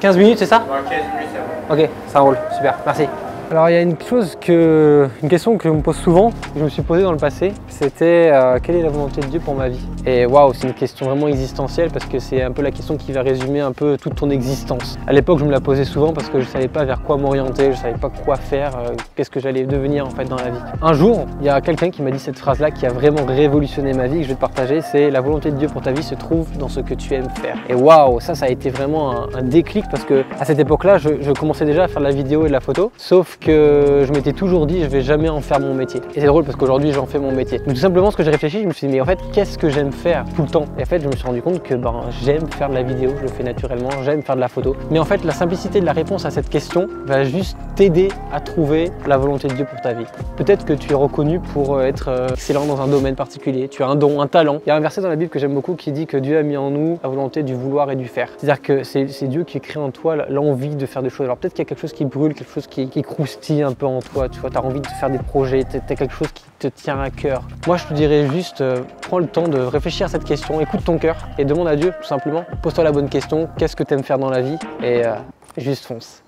15 minutes, c'est ça? Ouais, 15 minutes, ça va. Ok, ça roule, super, merci. Alors il y a une question que je me pose souvent, que je me suis posée dans le passé, c'était quelle est la volonté de Dieu pour ma vie? Et waouh, c'est une question vraiment existentielle parce que c'est un peu la question qui va résumer un peu toute ton existence. À l'époque, je me la posais souvent parce que je ne savais pas vers quoi m'orienter, je ne savais pas quoi faire, qu'est-ce que j'allais devenir en fait dans la vie. Un jour, il y a quelqu'un qui m'a dit cette phrase-là qui a vraiment révolutionné ma vie, que je vais te partager, c'est la volonté de Dieu pour ta vie se trouve dans ce que tu aimes faire. Et waouh, ça a été vraiment un déclic parce que à cette époque-là, je commençais déjà à faire de la vidéo et de la photo, sauf que je m'étais toujours dit je vais jamais en faire mon métier. Et c'est drôle parce qu'aujourd'hui j'en fais mon métier. Donc tout simplement ce que j'ai réfléchi, je me suis dit mais en fait qu'est-ce que j'aime faire tout le temps? Et en fait je me suis rendu compte que j'aime faire de la vidéo, je le fais naturellement, j'aime faire de la photo. Mais en fait la simplicité de la réponse à cette question va juste t'aider à trouver la volonté de Dieu pour ta vie. Peut-être que tu es reconnu pour être excellent dans un domaine particulier, tu as un don, un talent. Il y a un verset dans la Bible que j'aime beaucoup qui dit que Dieu a mis en nous la volonté du vouloir et du faire. C'est-à-dire que c'est Dieu qui crée en toi l'envie de faire des choses. Alors peut-être qu'il y a quelque chose qui brûle, quelque chose qui croustille un peu en toi, tu vois, tu as envie de faire des projets, tu as quelque chose qui te tient à cœur. Moi je te dirais juste, prends le temps de réfléchir à cette question, écoute ton cœur et demande à Dieu tout simplement. Pose-toi la bonne question, qu'est-ce que tu aimes faire dans la vie et juste fonce.